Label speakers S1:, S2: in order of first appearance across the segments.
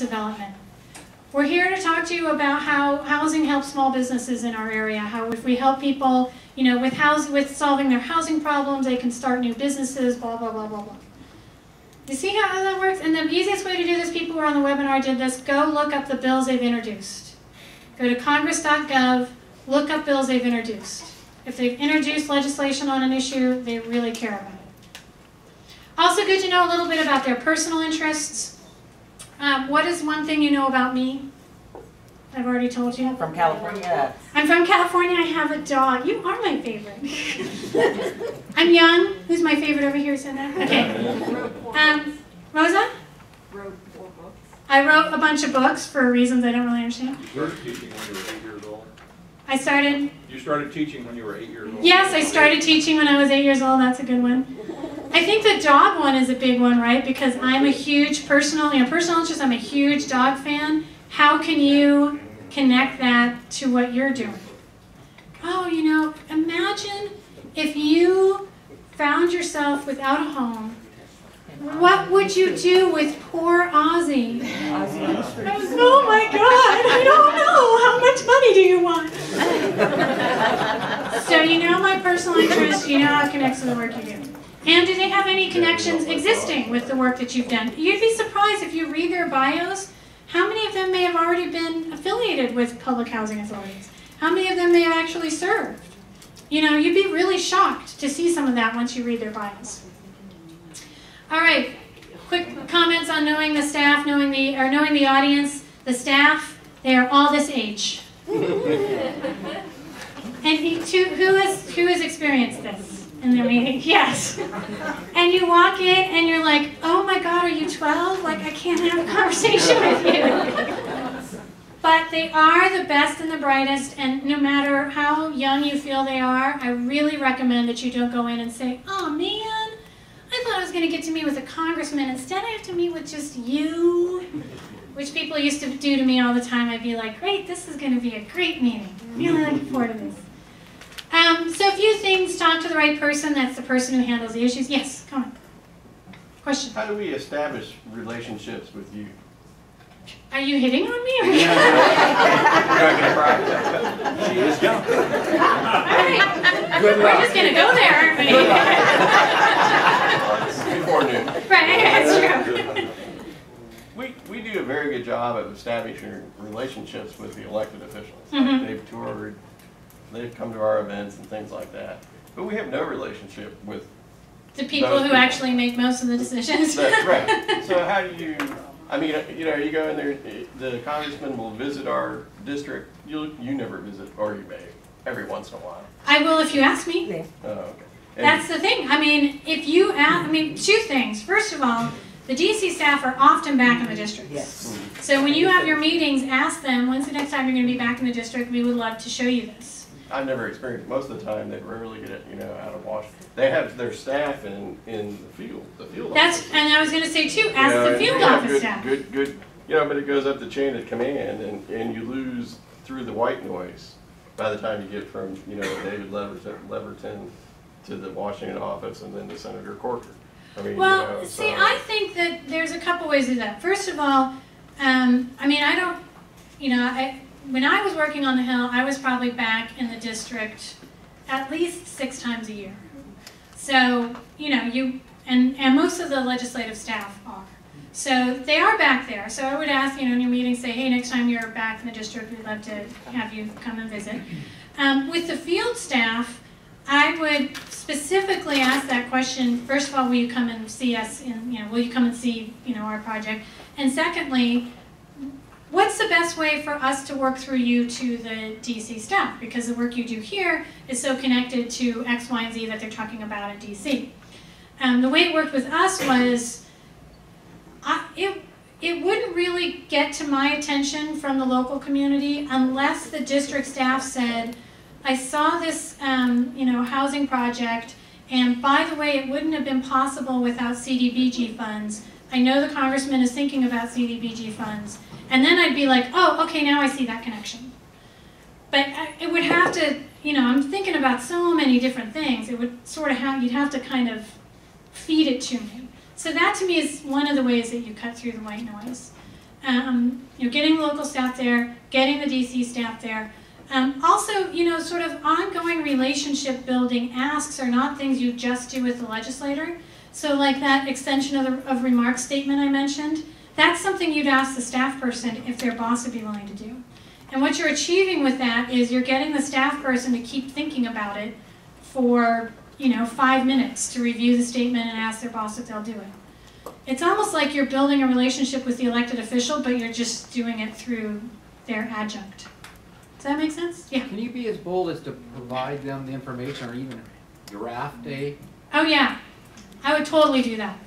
S1: development. We're here to talk to you about how housing helps small businesses in our area, how if we help people, you know, with solving their housing problems, they can start new businesses, blah, blah, blah, blah, blah. You see how that works? And the easiest way to do this, people who are on the webinar did this, go look up the bills they've introduced. Go to congress.gov, look up bills they've introduced. If they've introduced legislation on an issue, they really care about it. Also good to know a little bit about their personal interests. What is one thing you know about me? I've already told you.
S2: From California.
S1: I'm from California. I have a dog. You are my favorite. I'm young. Who's my favorite over here? Said that? Okay. Rosa?
S3: Wrote 4 books.
S1: I wrote a bunch of books for reasons I don't really understand.
S4: You started teaching when you were 8 years old?
S1: I started...
S4: You started teaching when you were 8 years old?
S1: Yes, I started teaching when I was 8 years old. That's a good one. I think the dog one is a big one, right? Because I'm a huge personal interest. I'm a huge dog fan. How can you connect that to what you're doing? Oh, you know, imagine if you found yourself without a home. What would you do with poor Ozzy? Oh my God, I don't know. How much money do you want? So you know my personal interest, you know how it connects to the work you do. And do they have any connections existing with the work that you've done? You'd be surprised if you read their bios, how many of them may have already been affiliated with public housing authorities? How many of them may have actually served? You know, you'd be really shocked to see some of that once you read their bios. All right, quick comments on knowing the staff, knowing the audience. The staff, they are all this age. And who has experienced this in their meeting? Yes. And you walk in and you're like, oh my God, are you 12? Like, I can't have a conversation with you. But they are the best and the brightest, and no matter how young you feel they are, I really recommend that you don't go in and say, oh man, I thought I was going to get to meet with a congressman. Instead, I have to meet with just you, which people used to do to me all the time. I'd be like, great, this is going to be a great meeting. I'm really looking forward to this. So a few things, talk to the right person. That's the person who handles the issues. Yes, come on. Question.
S5: How do we establish relationships with you?
S1: Are you hitting on me?
S5: You're not going to practice. She is young.
S1: All right. We're just going to go there, aren't we?
S5: It's before noon.
S1: Right, that's true.
S5: We do a very good job of establishing relationships with the elected officials.
S1: Mm-hmm.
S5: They've toured, they've come to our events and things like that. But we have no relationship with
S1: the people who actually make most of the decisions.
S5: That's right. So how do you, I mean, you know, you go in there, the congressman will visit our district. You never visit, or you may, every once in a while.
S1: I will if you ask me.
S5: Oh, okay. And
S1: that's the thing. I mean, if you ask, I mean, 2 things. First of all, the DC staff are often back in the districts.
S2: Yes.
S1: So when you have your meetings, ask them, when's the next time you're going to be back in the district? We would love to show you this.
S5: I've never experienced. Most of the time, they rarely get it, you know, out of Washington. They have their staff in the field.
S1: That's, and I was going to say too, ask the field office staff.
S5: Good. You know, but it goes up the chain of command, and you lose through the white noise by the time you get from, you know, David Leverton to the Washington office, and then to Senator Corker. I mean,
S1: well,
S5: you know,
S1: see, I think that there's a couple ways to do that. First of all, I mean, I don't, you know, when I was working on the Hill, I was probably back in the district at least 6 times a year. So, you know, and most of the legislative staff are. So they are back there. So I would ask, you know, in your meeting, say, hey, next time you're back in the district, we'd love to have you come and visit. With the field staff, I would specifically ask that question. First of all, will you come and see us will you come and see, you know, our project? And secondly, what's the best way for us to work through you to the DC staff? Because the work you do here is so connected to X, Y, and Z that they're talking about in DC. The way it worked with us was, it wouldn't really get to my attention from the local community unless the district staff said, I saw this housing project, and by the way, it wouldn't have been possible without CDBG funds. I know the congressman is thinking about CDBG funds. And then I'd be like, oh, okay, now I see that connection. But it would have to, you know, I'm thinking about so many different things. It would sort of you'd have to kind of feed it to me. So that to me is one of the ways that you cut through the white noise. Getting local staff there, getting the DC staff there. Also, sort of ongoing relationship building asks are not things you just do with the legislator. So like that extension of remarks statement I mentioned, that's something you'd ask the staff person if their boss would be willing to do. And what you're achieving with that is you're getting the staff person to keep thinking about it for 5 minutes to review the statement and ask their boss if they'll do it. It's almost like you're building a relationship with the elected official, but you're just doing it through their adjunct. Does that make sense? Yeah.
S2: Can you be as bold as to provide them the information or even draft a?
S1: Oh yeah, I would totally do that.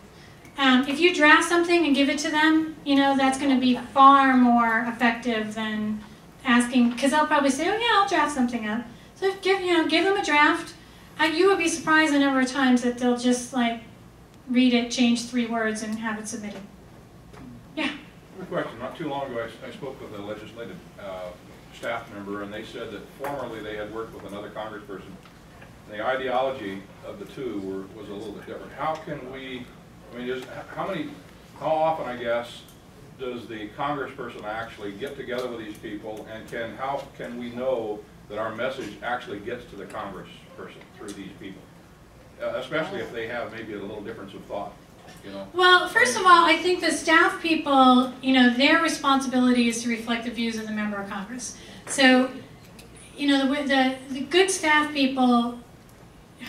S1: If you draft something and give it to them, that's going to be far more effective than asking, because they'll probably say, oh yeah, I'll draft something up. So give them a draft. You would be surprised the number of times that they'll just read it, change 3 words, and have it submitted. Yeah.
S4: Good question. Not too long ago, I spoke with a legislative staff member, and they said that formerly they had worked with another congressperson. The ideology of the two was a little bit different. How can we? I mean, how often, I guess, does the congressperson actually get together with these people, and how can we know that our message actually gets to the congressperson through these people, especially if they have maybe a little difference of thought?
S1: Well, first of all, I think the staff people, their responsibility is to reflect the views of the member of Congress. So, the good staff people,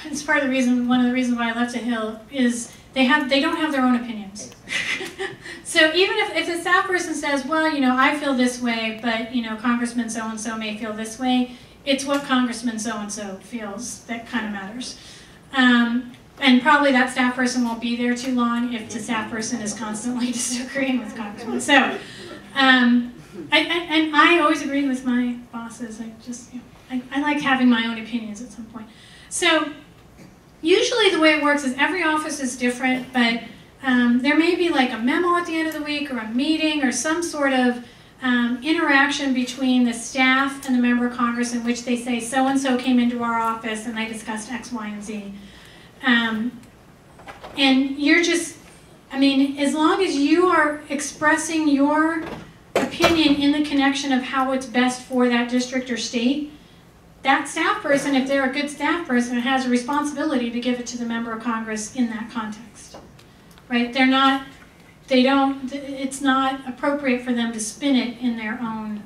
S1: it's one of the reasons why I left the Hill, is they don't have their own opinions. So even if the staff person says, well, I feel this way, but, Congressman so-and-so may feel this way, it's what Congressman so-and-so feels that kind of matters. And probably that staff person won't be there too long if the staff person is constantly disagreeing with Congressman. So, and I always agreed with my bosses. I like having my own opinions at some point. So, usually the way it works is every office is different, but there may be like a memo at the end of the week or a meeting or some sort of interaction between the staff and the member of Congress in which they say so-and-so came into our office and they discussed X, Y, and Z. And you're just, as long as you are expressing your opinion in the connection of how it's best for that district or state, that staff person, if they're a good staff person, has a responsibility to give it to the member of Congress in that context, right? It's not appropriate for them to spin it in their own,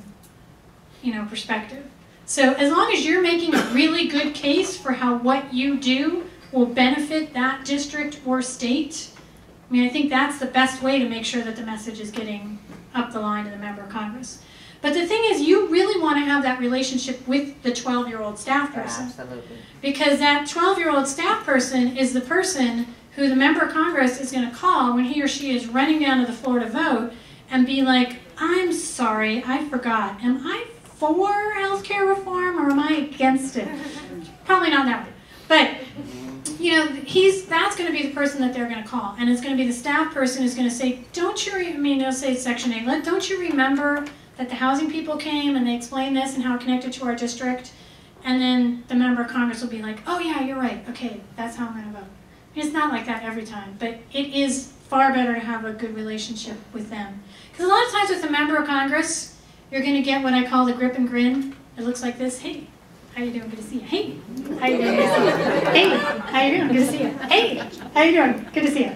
S1: perspective. So as long as you're making a really good case for how what you do will benefit that district or state, I think that's the best way to make sure that the message is getting up the line to the member of Congress. But the thing is, you really want to have that relationship with the 12-year-old staff person.
S6: Absolutely.
S1: Because that 12-year-old staff person is the person who the member of Congress is going to call when he or she is running down to the floor to vote and be like, I'm sorry, I forgot. Am I for healthcare reform or am I against it? Probably not that one. But that's going to be the person that they're going to call, and it's going to be the staff person who's going to say, they'll say Section 8, don't you remember that the housing people came and they explained this and how it connected to our district? And then the member of Congress will be like, oh yeah, you're right, okay, that's how I'm going to vote. It's not like that every time, but it is far better to have a good relationship with them. Because a lot of times with a member of Congress, you're going to get what I call the grip and grin. It looks like this. Hey, how you doing? Good to see you. Hey, how you doing? Good to see you. Hey, how you doing? Good to see you. Hey, how you doing? Good to see you.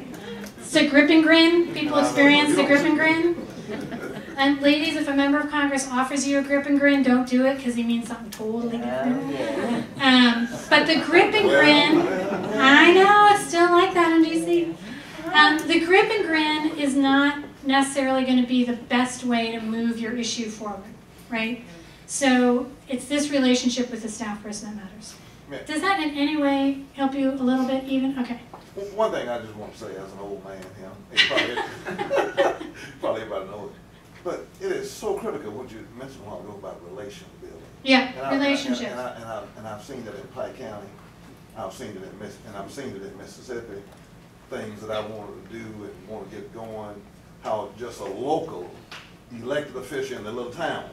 S1: It's a grip and grin. People experience the grip and grin. And ladies, if a member of Congress offers you a grip and grin, don't do it because he means something totally different. But the grip and grin, I know, it's still like that in DC. The grip and grin is not necessarily going to be the best way to move your issue forward, right? So it's this relationship with the staff person that matters. Does that in any way help you a little bit even? Okay.
S7: One thing I just want to say as an old man, probably everybody knows it, but it is so critical what you mentioned a while ago about relation building.
S1: Yeah, relationships.
S7: And I've seen that in Pike County. I've seen it in Mississippi. Things that I wanted to do and want to get going. How just a local elected official in the little town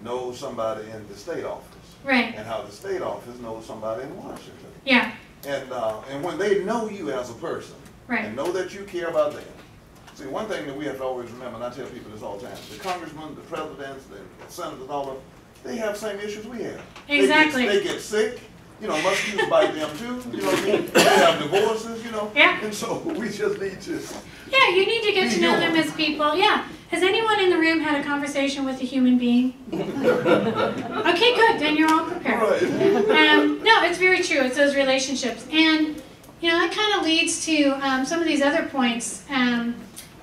S7: knows somebody in the state office.
S1: Right.
S7: And how the state office knows somebody in Washington.
S1: Yeah.
S7: And when they know you as a person,
S1: right,
S7: and know that you care about them, See, one thing that we have to always remember, and I tell people this all the time, the congressmen, the presidents, the senators, all of them, they have the same issues we have.
S1: Exactly.
S7: They get sick, you know, mosquitoes bite them too, you know what I mean? They have divorces, you know?
S1: Yeah.
S7: And so we just need to.
S1: Yeah, you need to get to know them as people. Yeah. Has anyone in the room had a conversation with a human being? Okay, good. Then you're all prepared.
S7: Right.
S1: No, it's very true. It's those relationships. And, you know, that kind of leads to some of these other points.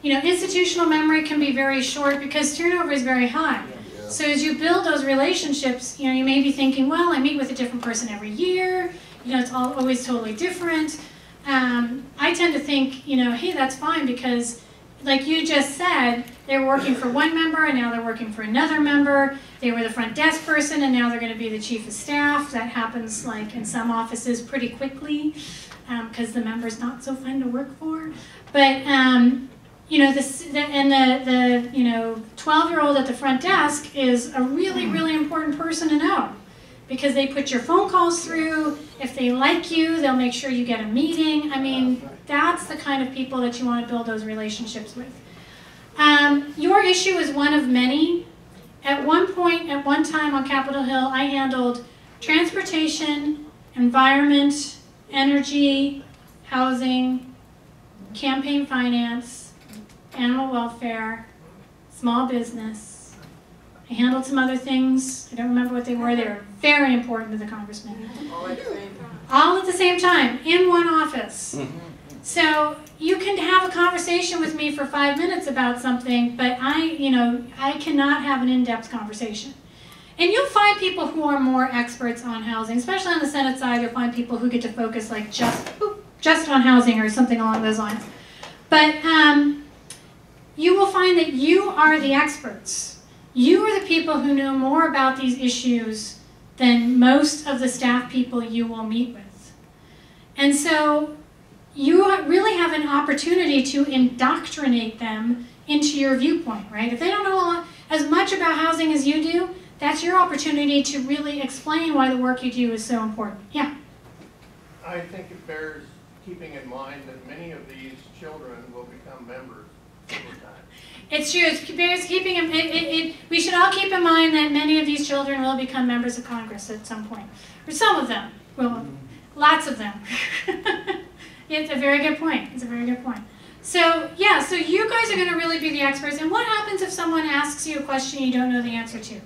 S1: You know, institutional memory can be very short because turnover is very high. So as you build those relationships, you know, you may be thinking, well, I meet with a different person every year. You know, it's always totally different. I tend to think, you know, hey, that's fine because, like you just said, they're working for one member and now they're working for another member. They were the front desk person and now they're going to be the chief of staff. That happens, like, in some offices pretty quickly because the member's not so fun to work for. But, you know, the 12-year-old at the front desk is a really, really important person to know because they put your phone calls through. If they like you, they'll make sure you get a meeting. I mean, that's the kind of people that you want to build those relationships with. Your issue is one of many. At one point, at one time on Capitol Hill, I handled transportation, environment, energy, housing, campaign finance, animal welfare, small business. I handled some other things. I don't remember what they were. They were very important to the congressman.
S3: All at the same time.
S1: All at the same time, in one office. So you can have a conversation with me for 5 minutes about something, but I cannot have an in-depth conversation. And you'll find people who are more experts on housing, especially on the Senate side. You'll find people who get to focus like just on housing or something along those lines. But you will find that you are the experts. You are the people who know more about these issues than most of the staff people you will meet with. And so you really have an opportunity to indoctrinate them into your viewpoint, right? If they don't know as much about housing as you do, that's your opportunity to really explain why the work you do is so important. Yeah?
S6: I think it bears keeping in mind that many of these children will become members over time.
S1: It's true. It bears keeping we should all keep in mind that many of these children will become members of Congress at some point. Or some of them. Well, lots of them. It's a very good point. It's a very good point. So, yeah, so you guys are going to really be the experts. And what happens if someone asks you a question you don't know the answer to?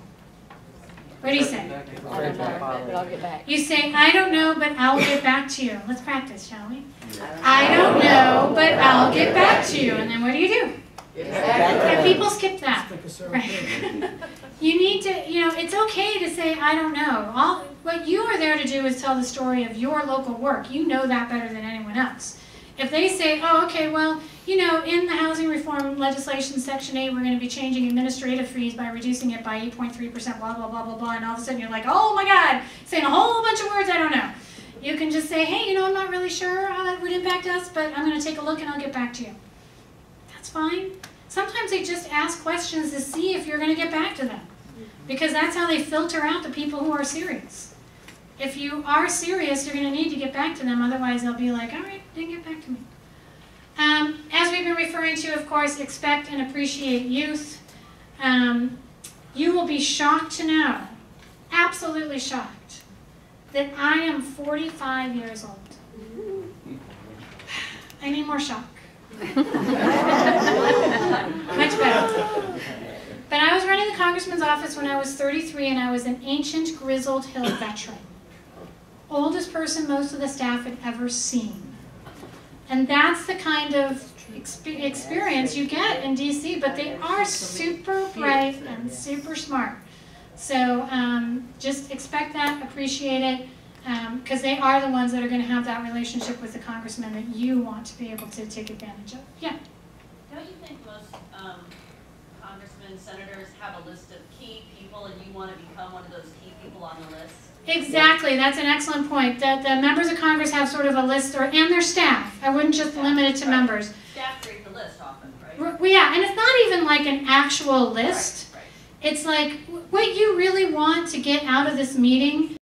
S1: What do you say?
S3: I don't know, but I'll get back.
S1: You say, I don't know, but I'll get back to you. Let's practice, shall we? I don't know, but I'll get back to you. And then what do you do? Yeah, people skip that. Right. You need to, it's okay to say, I don't know. What you are there to do is tell the story of your local work. You know that better than anyone else. If they say, oh, okay, well, in the housing reform legislation, Section 8, we're going to be changing administrative fees by reducing it by 8.3%, blah, blah, blah, blah, blah, and all of a sudden you're like, oh my God, saying a whole bunch of words I don't know. You can just say, hey, I'm not really sure how that would impact us, but I'm going to take a look and I'll get back to you. That's fine. Sometimes they just ask questions to see if you're going to get back to them, because that's how they filter out the people who are serious. If you are serious, you're going to need to get back to them, otherwise they'll be like, all right, didn't get back to me. As we've been referring to, of course, expect and appreciate youth. You will be shocked to know, absolutely shocked, that I am 45 years old. I need more shock. Much better. But I was running the congressman's office when I was 33, and I was an ancient grizzled hill veteran. Oldest person most of the staff had ever seen. And that's the kind of experience you get in DC, but they are super bright and super smart. So just expect that, appreciate it, because they are the ones that are going to have that relationship with the congressman that you want to be able to take advantage of. Yeah?
S8: Don't you think most congressmen, senators have a list of key people and you want to become one of those key people on the list?
S1: Exactly. That's an excellent point. The members of Congress have sort of a list, and their staff. I wouldn't just limit it to members.
S8: Staff create the list often, right?
S1: Well, yeah, and it's not even like an actual list. Right. It's like what you really want to get out of this meeting